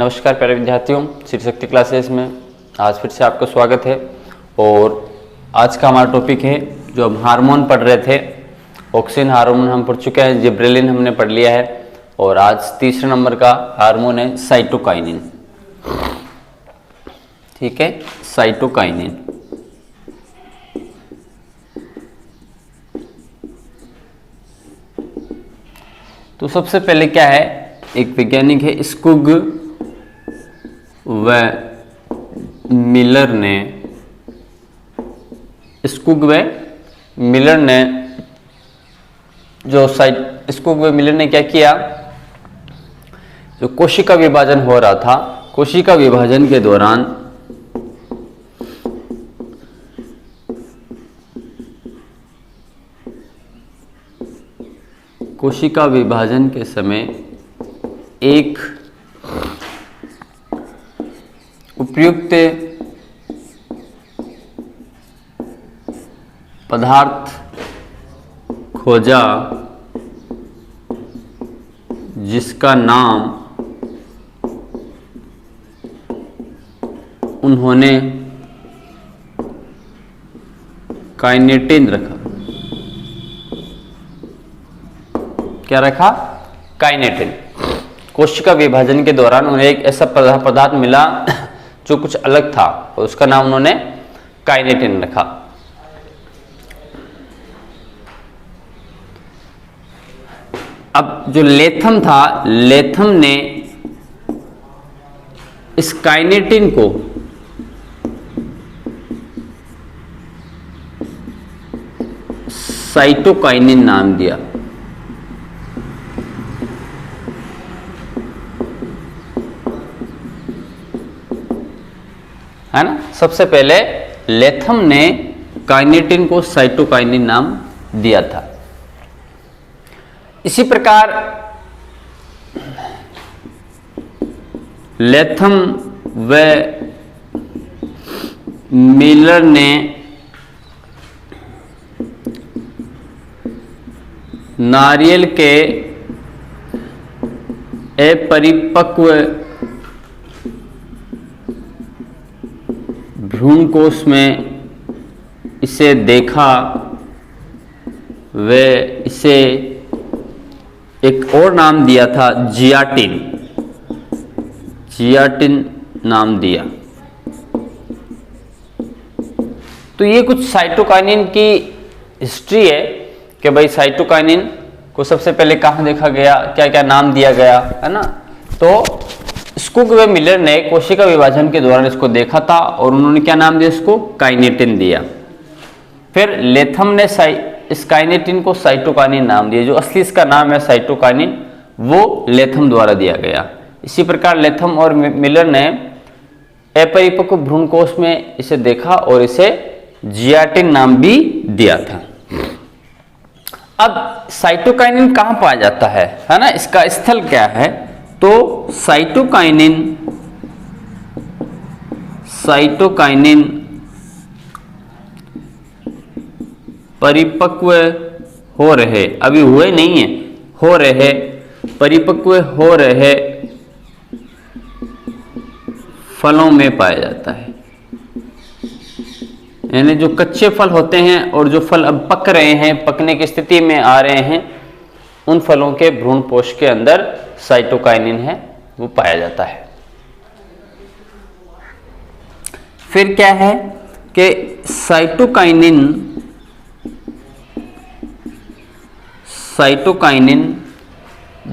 नमस्कार प्यारे विद्यार्थियों, श्री शक्ति क्लासेस में आज फिर से आपका स्वागत है। और आज का हमारा टॉपिक है जो हम हार्मोन पढ़ रहे थे, ऑक्सीजन हार्मोन हम पढ़ चुके हैं, जिब्रेलिन हमने पढ़ लिया है और आज तीसरे नंबर का हार्मोन है साइटोकाइनिन। ठीक है, साइटोकाइनिन। तो सबसे पहले क्या है, एक वैज्ञानिक है स्कुग व मिलर ने जो स्कुग व मिलर ने क्या किया, जो कोशिका विभाजन हो रहा था, कोशिका विभाजन के दौरान कोशिका विभाजन के समय एक उपयुक्त पदार्थ खोजा जिसका नाम उन्होंने काइनेटिन रखा। क्या रखा? काइनेटिन। कोशिका विभाजन के दौरान उन्हें एक ऐसा पदार्थ मिला जो कुछ अलग था और उसका नाम उन्होंने काइनेटिन रखा। अब जो लेथम था, लेथम ने इस काइनेटिन को साइटोकाइनिन नाम दिया। है ना, सबसे पहले लेथम ने काइनेटिन को साइटोकाइनिन नाम दिया था। इसी प्रकार लेथम व मिलर ने नारियल के अपरिपक्व भ्रूणकोश में इसे देखा व इसे एक और नाम दिया था, जियाटिन। जियाटिन नाम दिया। तो ये कुछ साइटोकाइनिन की हिस्ट्री है कि भाई साइटोकाइनिन को सबसे पहले कहाँ देखा गया, क्या क्या नाम दिया गया, है ना। तो स्कुग व मिलर ने कोशिका विभाजन के दौरान इसको देखा था और उन्होंने क्या नाम दिया, इसको काइनेटिन दिया। फिर लेथम ने इस काइनेटिन को साइटोकाइनिन नाम दिया। जो असली इसका नाम है साइटोकाइनिन, वो लेथम द्वारा दिया गया। इसी प्रकार लेथम और मिलर ने अपरिपक्व भ्रूणकोश में इसे देखा और इसे जियाटिन नाम भी दिया था। अब साइटोकाइनिन कहाँ पाया जाता है ना, इसका स्थल क्या है? तो साइटोकाइनिन परिपक्व हो रहे, अभी हुए नहीं है, हो रहे, परिपक्व हो रहे फलों में पाया जाता है। यानी जो कच्चे फल होते हैं और जो फल अब पक रहे हैं, पकने की स्थिति में आ रहे हैं, उन फलों के भ्रूणपोष के अंदर साइटोकाइनिन है, वो पाया जाता है। फिर क्या है कि साइटोकाइनिन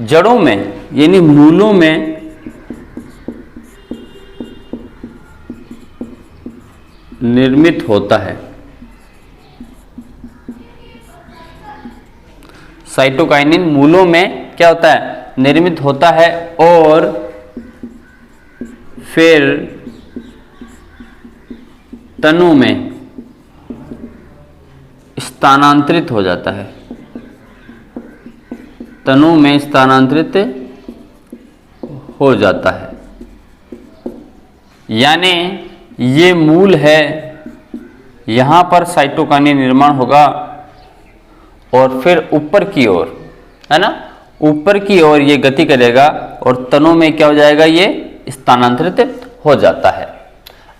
जड़ों में यानी मूलों में निर्मित होता है। साइटोकाइनिन मूलों में क्या होता है, निर्मित होता है और फिर तनों में स्थानांतरित हो जाता है। तनों में स्थानांतरित हो जाता है, यानी ये मूल है, यहां पर साइटोकाइनिन निर्माण होगा और फिर ऊपर की ओर, है ना, ऊपर की ओर ये गति करेगा और तनों में क्या हो जाएगा, ये स्थानांतरित हो जाता है।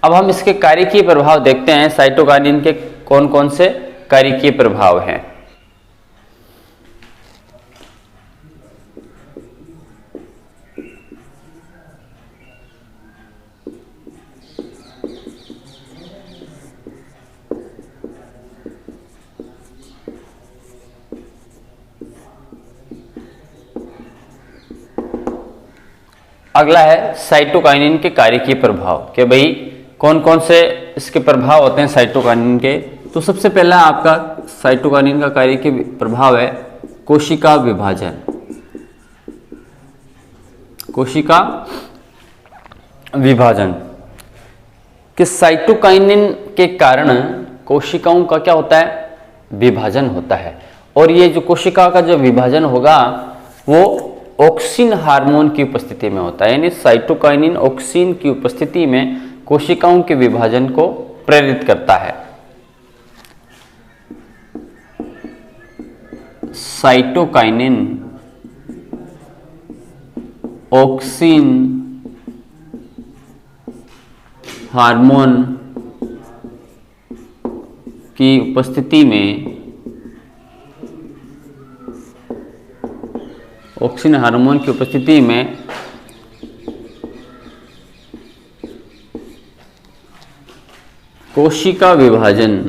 अब हम इसके कार्यकीय प्रभाव देखते हैं, साइटोकाइनिन के कौन कौन से कार्यकीय प्रभाव हैं। अगला है साइटोकाइनिन के कार्यकीय प्रभाव, कि भाई कौन कौन से इसके प्रभाव होते हैं साइटोकाइनिन के। तो सबसे पहला आपका साइटोकाइनिन का कार्यकीय प्रभाव है कोशिका विभाजन। कोशिका विभाजन कि साइटोकाइनिन के कारण कोशिकाओं का क्या होता है, विभाजन होता है। और ये जो कोशिका का जो विभाजन होगा वो ऑक्सिन हार्मोन की उपस्थिति में होता है, यानी साइटोकाइनिन ऑक्सिन की उपस्थिति में कोशिकाओं के विभाजन को प्रेरित करता है। साइटोकाइनिन ऑक्सिन हार्मोन की उपस्थिति में ऑक्सिन हार्मोन की उपस्थिति में कोशिका विभाजन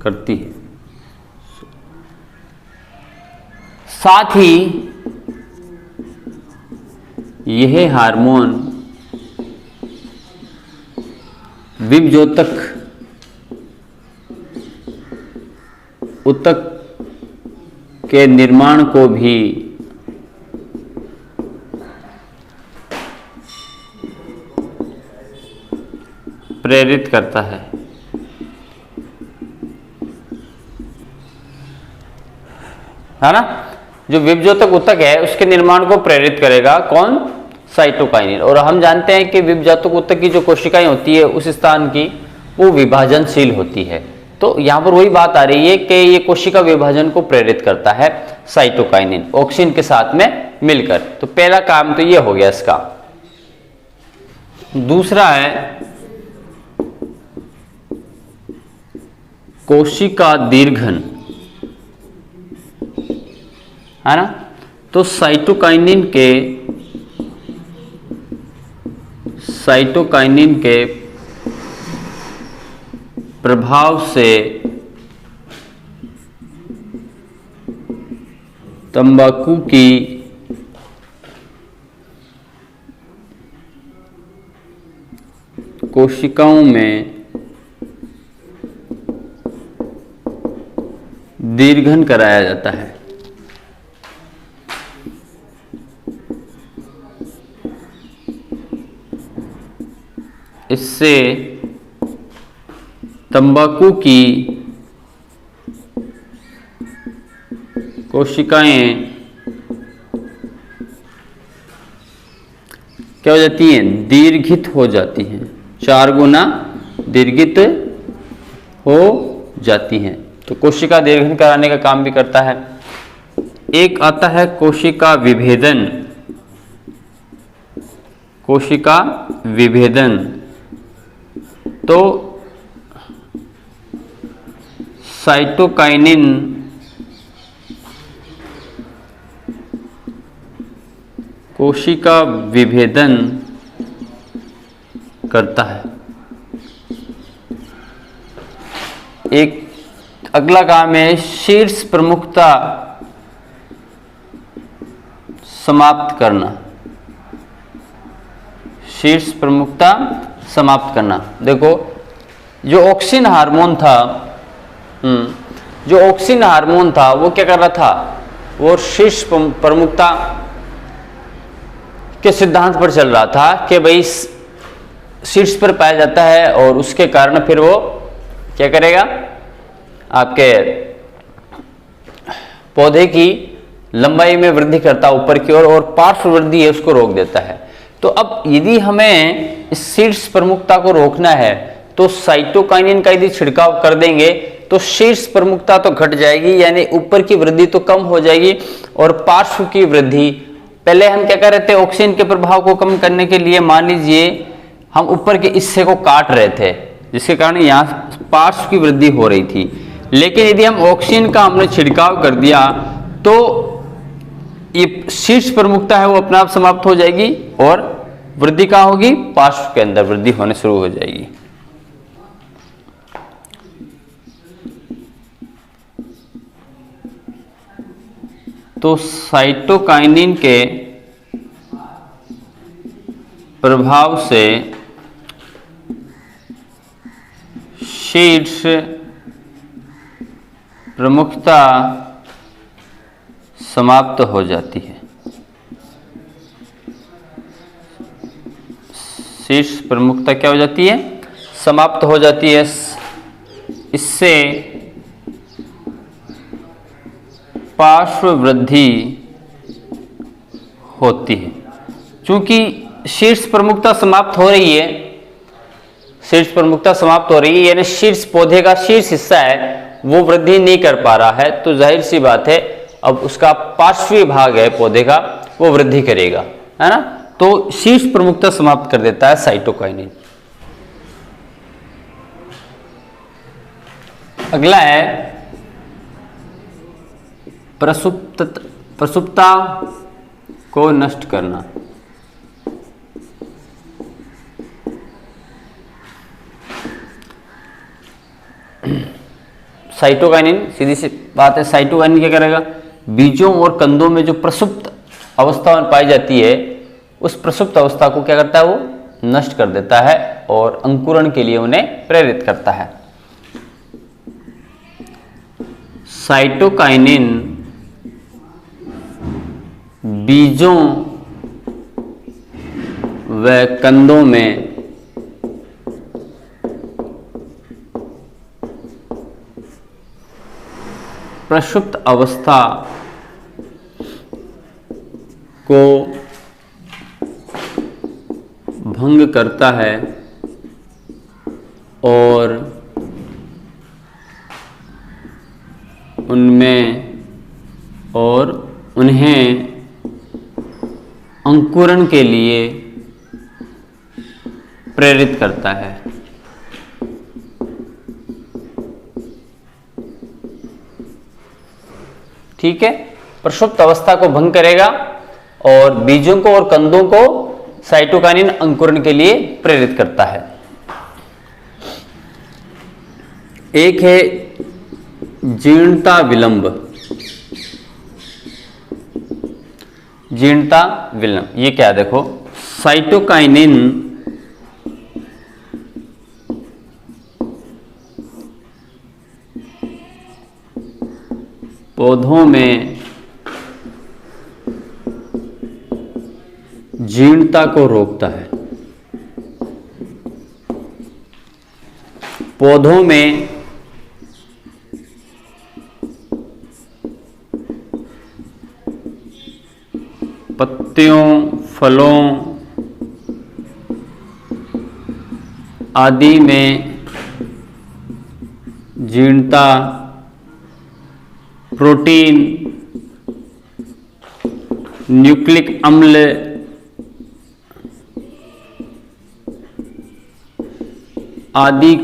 करती है। साथ ही यह हार्मोन विभजोतक ऊतक के निर्माण को भी प्रेरित करता है। ना, जो विभजोतक ऊतक है उसके निर्माण को प्रेरित करेगा कौन, साइटोकाइनिन। और हम जानते हैं कि विभजोतक ऊतक की जो कोशिकाएं होती है उस स्थान की वो विभाजनशील होती है। तो यहां पर वही बात आ रही है कि ये कोशिका विभाजन को प्रेरित करता है साइटोकाइनिन ऑक्सिन के साथ में मिलकर। तो पहला काम तो ये हो गया इसका। दूसरा है कोशिका दीर्घन, है ना। तो साइटोकाइनिन के प्रभाव से तंबाकू की कोशिकाओं में दीर्घन कराया जाता है। इससे तंबाकू की कोशिकाएं क्या हो जाती हैं, दीर्घित हो जाती हैं, 4 गुना दीर्घित हो जाती हैं। तो कोशिका दीर्घन कराने का काम भी करता है। एक आता है कोशिका विभेदन। कोशिका विभेदन तो साइटोकाइनिन कोशिका विभेदन करता है। एक अगला काम है शीर्ष प्रमुखता समाप्त करना। शीर्ष प्रमुखता समाप्त करना। देखो जो ऑक्सिन हार्मोन था, वो क्या कर रहा था, वो शीर्ष प्रमुखता के सिद्धांत पर चल रहा था कि भाई शीर्ष पर पाया जाता है और उसके कारण फिर वो क्या करेगा, आपके पौधे की लंबाई में वृद्धि करता ऊपर की ओर और पार्श्व वृद्धि है उसको रोक देता है। तो अब यदि हमें इस शीर्ष प्रमुखता को रोकना है तो साइटोकाइनिन का यदि छिड़काव कर देंगे तो शीर्ष प्रमुखता तो घट जाएगी, यानी ऊपर की वृद्धि तो कम हो जाएगी और पार्श्व की वृद्धि, पहले हम क्या कर रहे थे, ऑक्सीजन के प्रभाव को कम करने के लिए मान लीजिए हम ऊपर के हिस्से को काट रहे थे, जिसके कारण यहाँ पार्श्व की वृद्धि हो रही थी। लेकिन यदि हम ऑक्सीजन का हमने छिड़काव कर दिया तो ये शीर्ष प्रमुखता है वो अपने आप समाप्त हो जाएगी और वृद्धि कहाँ होगी, पार्श्व के अंदर वृद्धि होने शुरू हो जाएगी। तो साइटोकाइनिन के प्रभाव से शीर्ष प्रमुखता समाप्त हो जाती है। शीर्ष प्रमुखता क्या हो जाती है, समाप्त हो जाती है। इससे पार्श्व वृद्धि होती है। चूंकि शीर्ष प्रमुखता समाप्त हो रही है, शीर्ष प्रमुखता समाप्त हो रही है, यानी शीर्ष पौधे का शीर्ष हिस्सा है वो वृद्धि नहीं कर पा रहा है, तो जाहिर सी बात है अब उसका पार्श्वी भाग है पौधे का वो वृद्धि करेगा, है ना। तो शीर्ष प्रमुखता समाप्त कर देता है साइटोकाइनिन। अगला है प्रसुप्ता को नष्ट करना। साइटोकाइनिन, सीधी सी बात है, साइटोकाइनिन क्या करेगा, बीजों और कंदों में जो प्रसुप्त अवस्था में पाई जाती है उस प्रसुप्त अवस्था को क्या करता है, वो नष्ट कर देता है और अंकुरण के लिए उन्हें प्रेरित करता है। साइटोकाइनिन बीजों व कंदों में प्रसुप्त अवस्था को भंग करता है और उन्हें अंकुरण के लिए प्रेरित करता है। ठीक है, प्रसुप्त अवस्था को भंग करेगा और बीजों को और कंदों को साइटोकाइनिन अंकुरण के लिए प्रेरित करता है। एक है जीर्णता विलंब। जीर्णता विलंब ये क्या, देखो साइटोकाइनिन पौधों में जीर्णता को रोकता है। पौधों में पत्तियों, फलों आदि में जीर्णता, प्रोटीन, न्यूक्लिक अम्ल आदि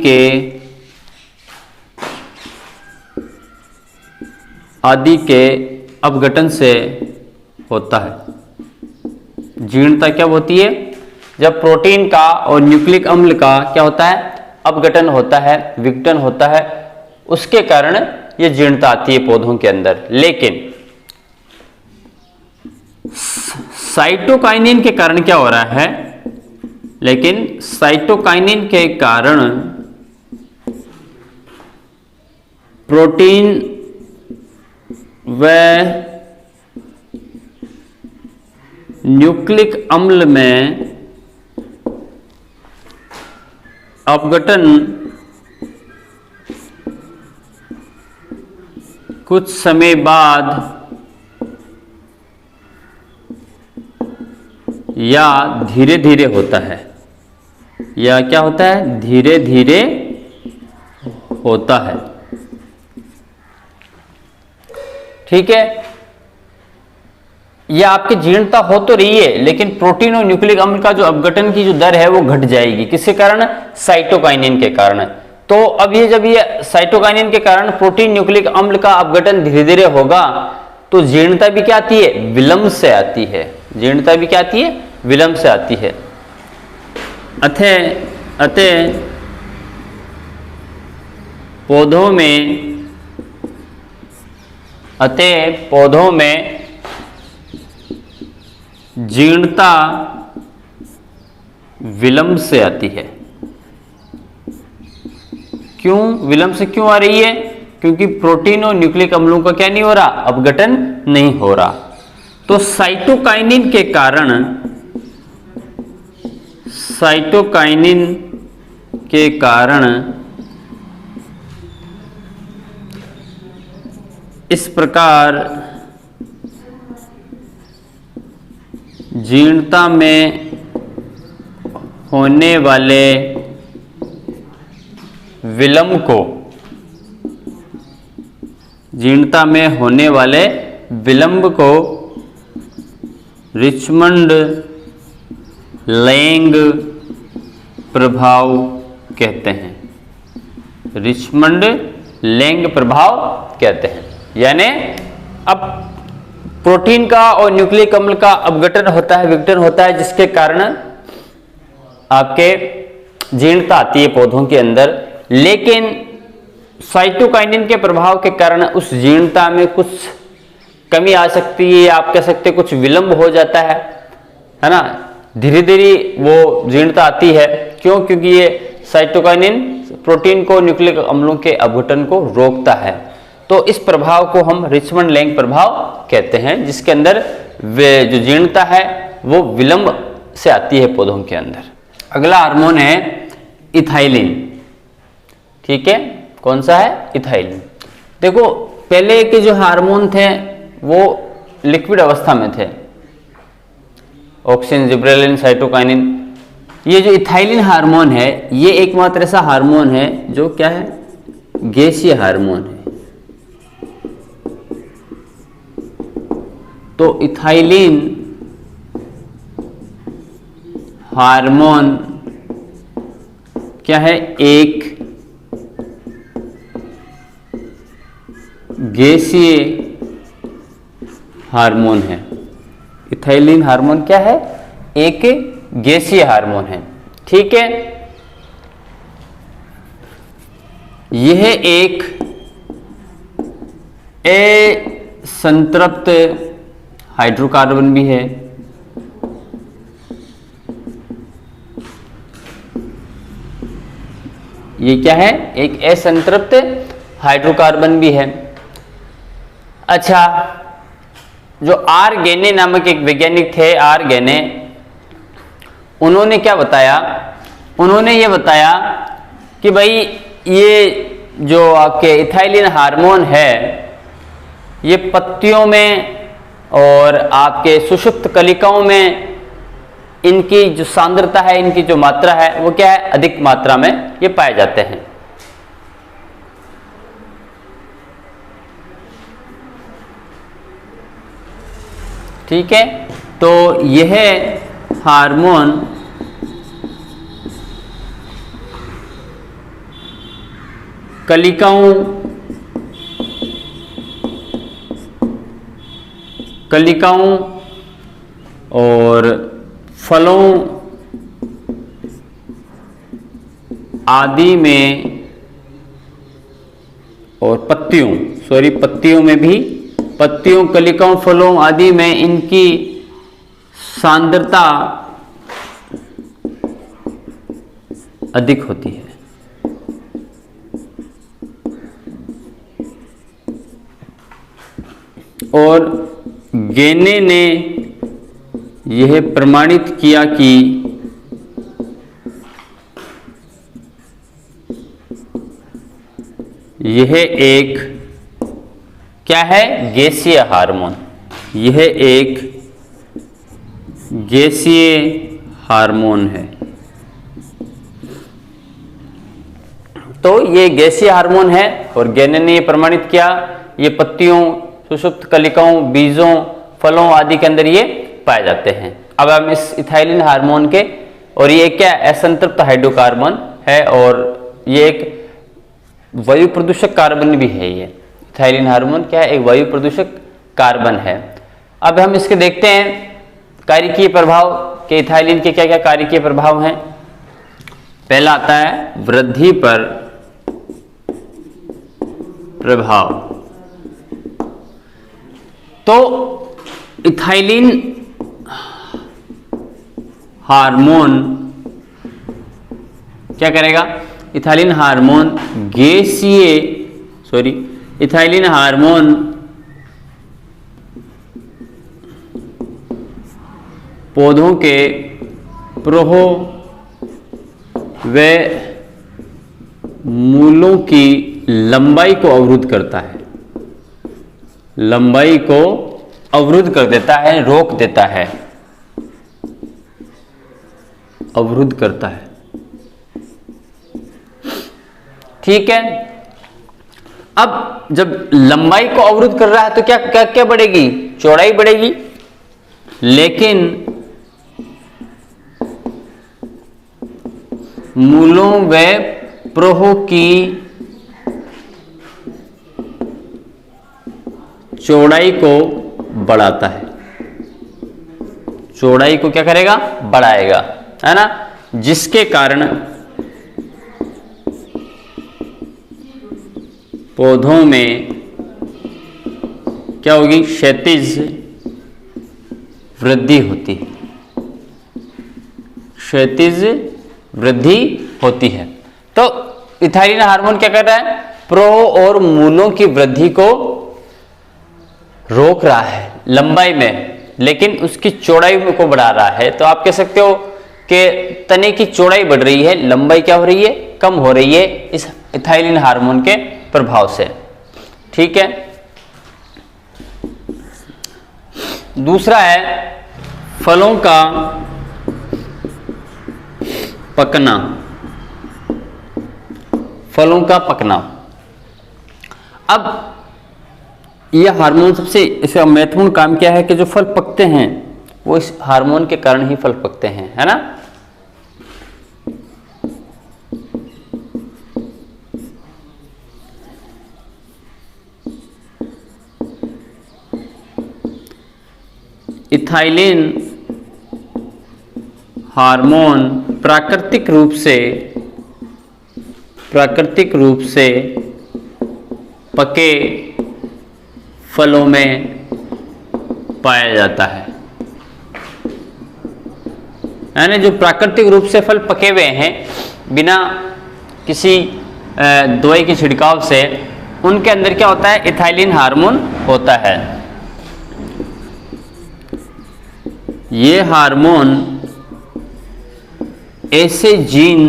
के अपघटन से होता है। जीर्णता क्या होती है, जब प्रोटीन का और न्यूक्लिक अम्ल का क्या होता है, अपघटन होता है, विघटन होता है, उसके कारण ये जीर्णता आती है पौधों के अंदर। लेकिन साइटोकाइनिन के कारण क्या हो रहा है, लेकिन साइटोकाइनिन के कारण प्रोटीन व न्यूक्लिक अम्ल में अपघटन कुछ समय बाद या धीरे धीरे होता है, या क्या होता है, धीरे धीरे होता है। ठीक है, यह आपकी जीर्णता हो तो रही है, लेकिन प्रोटीन और न्यूक्लिक अम्ल का जो अपघटन की जो दर है वो घट जाएगी। किसके कारण? साइटोकाइनिन के कारण। तो अब ये जब ये साइटोकाइनिन के कारण प्रोटीन न्यूक्लिक अम्ल का अपघटन धीरे धीरे होगा, तो जीर्णता भी क्या आती है? विलंब से आती है। जीर्णता भी क्या आती है? विलंब से आती है। अतः पौधों में जीर्णता विलंब से आती है। क्यों विलंब से क्यों आ रही है? क्योंकि प्रोटीन और न्यूक्लिक अम्लों का क्या नहीं हो रहा? अपघटन नहीं हो रहा। तो साइटोकाइनिन के कारण इस प्रकार जीर्णता में होने वाले विलंब को रिचमंड लैंग प्रभाव कहते हैं। रिचमंड लैंग प्रभाव कहते हैं। यानी अब प्रोटीन का और न्यूक्लिक अम्ल का अपघटन होता है, विघटन होता है, जिसके कारण आपके जीर्णता आती है पौधों के अंदर। लेकिन साइटोकाइनिन के प्रभाव के कारण उस जीर्णता में कुछ कमी आ सकती है, आप कह सकते हैं कुछ विलंब हो जाता है ना। धीरे धीरे वो जीर्णता आती है। क्यों? क्योंकि ये साइटोकाइनिन प्रोटीन को न्यूक्लिक अम्लों के अपघटन को रोकता है। तो इस प्रभाव को हम रिचमंड लैंग प्रभाव कहते हैं, जिसके अंदर जो जीर्णता है वो विलंब से आती है पौधों के अंदर। अगला हार्मोन है इथाइलिन। ठीक है, कौन सा है? इथाइलिन। देखो, पहले के जो हार्मोन थे वो लिक्विड अवस्था में थे, ऑक्सिन, जिब्रेलिन, साइटोकाइनिन। ये जो इथाइलिन हार्मोन है, ये एकमात्र ऐसा हार्मोन है जो क्या है? गैसीय हार्मोन है। तो इथाइलिन हार्मोन क्या है? एक गैसीय हार्मोन है। इथाइलिन हार्मोन क्या है? एक गैसीय हार्मोन है। ठीक है, यह एक असंतृप्त हाइड्रोकार्बन भी है। ये क्या है? एक असंतृप्त हाइड्रोकार्बन भी है। अच्छा, जो आर गेने नामक एक वैज्ञानिक थे, आर गेने, उन्होंने क्या बताया? उन्होंने ये बताया कि भाई ये जो आपके इथाइलिन हार्मोन है, ये पत्तियों में और आपके सुषुप्त कलिकाओं में इनकी जो सांद्रता है, इनकी जो मात्रा है, वो क्या है? अधिक मात्रा में ये पाए जाते हैं। ठीक है, तो यह हार्मोन कलिकाओं और फलों आदि में और पत्तियों में भी, पत्तियों, कलिकाओं, फलों आदि में इनकी सांद्रता अधिक होती है। और गेने ने यह प्रमाणित किया कि यह एक क्या है? गैसीय हार्मोन। यह एक गैसीय हार्मोन है। तो ये गैसीय हार्मोन है और गेने ने यह प्रमाणित किया, ये पत्तियों, सुषुप्त कलिकाओं, बीजों, फलों आदि के अंदर ये पाए जाते हैं। अब हम इस इथाइलिन हार्मोन के, और ये क्या असंतृप्त हाइड्रोकार्बन है और ये एक वायु प्रदूषक कार्बन भी है। ये इथाइलिन हार्मोन क्या है, एक वायु प्रदूषक कार्बन है। अब हम इसके देखते हैं कार्यकीय प्रभाव के इथाइलिन के क्या क्या कार्यकीय प्रभाव हैं। पहला आता है वृद्धि पर प्रभाव। तो इथाइलिन हार्मोन क्या करेगा, इथाइलिन हार्मोन इथाइलिन हार्मोन पौधों के प्रोह व मूलों की लंबाई को अवरुद्ध करता है, लंबाई को अवरुद्ध कर देता है, रोक देता है, अवरुद्ध करता है। ठीक है। अब जब लंबाई को अवरुद्ध कर रहा है तो क्या क्या क्या बढ़ेगी, चौड़ाई बढ़ेगी। लेकिन मूलों व प्रोह की चौड़ाई को बढ़ाता है, चौड़ाई को क्या करेगा, बढ़ाएगा, है ना, जिसके कारण पौधों में क्या होगी, क्षैतिज वृद्धि होती है, क्षैतिज वृद्धि होती है। तो इथाइलिन हार्मोन क्या कर रहा है, प्रोह और मूलों की वृद्धि को रोक रहा है लंबाई में, लेकिन उसकी चौड़ाई को बढ़ा रहा है। तो आप कह सकते हो कि तने की चौड़ाई बढ़ रही है, लंबाई क्या हो रही है, कम हो रही है इस इथाइलिन हार्मोन के प्रभाव से। ठीक है। दूसरा है फलों का पकना, फलों का पकना। अब यह हार्मोन सबसे इसका महत्वपूर्ण काम क्या है कि जो फल पकते हैं वो इस हार्मोन के कारण ही फल पकते हैं, है ना। इथाइलिन हार्मोन प्राकृतिक रूप से पके फलों में पाया जाता है, यानी जो प्राकृतिक रूप से फल पके हुए हैं बिना किसी दवाई के छिड़काव से, उनके अंदर क्या होता है, इथाइलिन हार्मोन होता है। ये हार्मोन ऐसे जीन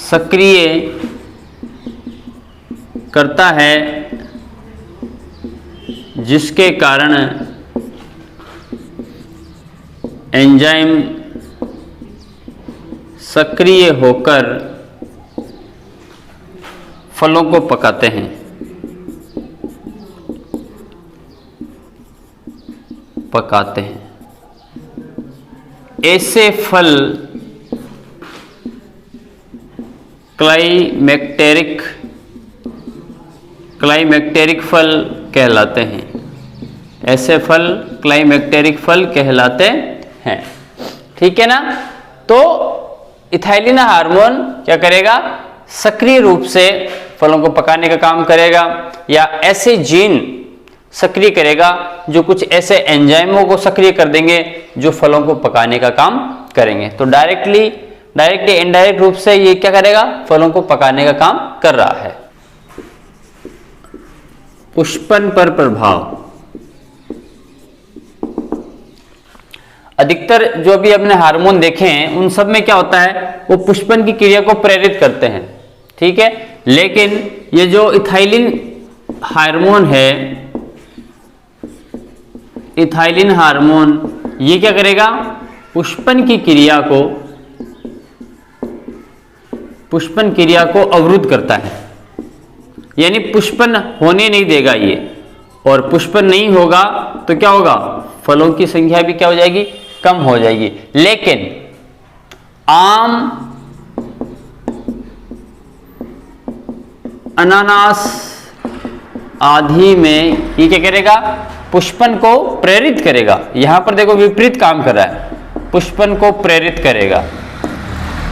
सक्रिय करता है जिसके कारण एंजाइम सक्रिय होकर फलों को पकाते हैं, ऐसे फल क्लाइमेक्टेरिक फल कहलाते हैं, ऐसे फल क्लाइमेक्टेरिक फल कहलाते हैं। ठीक है ना। तो इथाइलिन हार्मोन क्या करेगा, सक्रिय रूप से फलों को पकाने का काम करेगा, या ऐसे जीन सक्रिय करेगा जो कुछ ऐसे एंजाइमों को सक्रिय कर देंगे जो फलों को पकाने का काम करेंगे। तो डायरेक्टली इनडायरेक्ट रूप से ये क्या करेगा, फलों को पकाने का काम कर रहा है। पुष्पन पर प्रभाव। अधिकतर जो अभी हमने हार्मोन देखे हैं उन सब में क्या होता है, वो पुष्पन की क्रिया को प्रेरित करते हैं। ठीक है। लेकिन ये जो इथाइलिन हार्मोन है, इथाइलिन हार्मोन ये क्या करेगा, पुष्पन क्रिया को अवरुद्ध करता है, यानी पुष्पन होने नहीं देगा ये, और पुष्पन नहीं होगा तो क्या होगा, फलों की संख्या भी क्या हो जाएगी, कम हो जाएगी। लेकिन आम, अनानास आदि में ये क्या करेगा, पुष्पन को प्रेरित करेगा। यहां पर देखो विपरीत काम कर रहा है, पुष्पन को प्रेरित करेगा।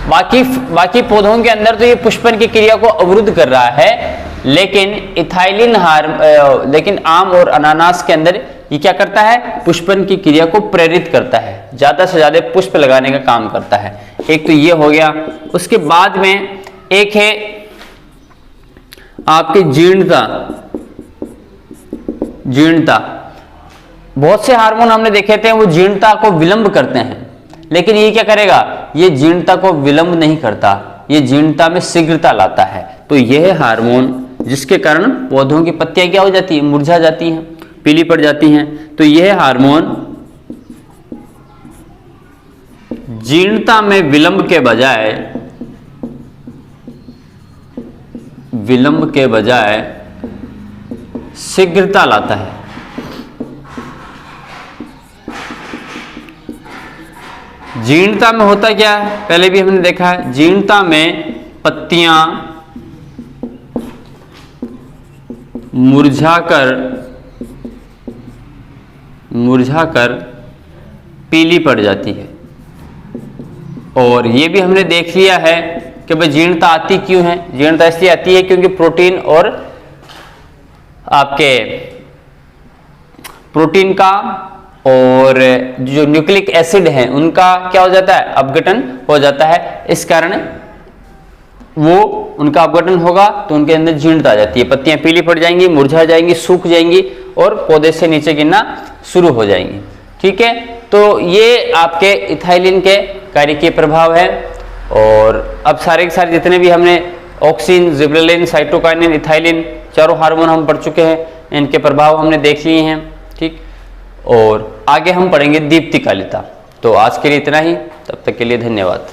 बाकी पौधों के अंदर तो ये पुष्पन की क्रिया को अवरुद्ध कर रहा है, लेकिन आम और अनानास के अंदर ये क्या करता है, पुष्पन की क्रिया को प्रेरित करता है, ज्यादा से ज्यादा पुष्प लगाने का काम करता है। एक तो ये हो गया। उसके बाद में एक है आपकी जीर्णता। बहुत से हार्मोन हमने देखे थे वो जीर्णता को विलंब करते हैं, लेकिन ये क्या करेगा, ये जीर्णता को विलंब नहीं करता, ये जीर्णता में शीघ्रता लाता है। तो यह हार्मोन जिसके कारण पौधों की पत्तियां क्या हो जाती है, मुरझा जाती हैं, पीली पड़ जाती हैं। तो यह हार्मोन जीर्णता में विलंब के बजाय शीघ्रता लाता है। जीर्णता में होता क्या है, पहले भी हमने देखा है, जीर्णता में पत्तियां मुरझाकर पीली पड़ जाती है। और ये भी हमने देख लिया है कि भाई जीर्णता आती क्यों है। जीर्णता इसलिए आती है क्योंकि प्रोटीन और आपके प्रोटीन का और जो न्यूक्लिक एसिड है उनका क्या हो जाता है, अपघटन हो जाता है। इस कारण वो उनका अपघटन होगा तो उनके अंदर जीर्णता आ जाती है, पत्तियां पीली पड़ जाएंगी, मुरझा जाएंगी, सूख जाएंगी और पौधे से नीचे गिरना शुरू हो जाएंगी। ठीक है, तो ये आपके इथाइलिन के कार्य के प्रभाव है। और अब सारे के सारे जितने भी हमने ऑक्सिन, जिबरेलिन, साइटोकाइनिन, इथाइलिन चारों हार्मोन हम पढ़ चुके हैं, इनके प्रभाव हमने देख लिए हैं। ठीक, और आगे हम पढ़ेंगे दीप्तिकालिता। तो आज के लिए इतना ही, तब तक के लिए धन्यवाद।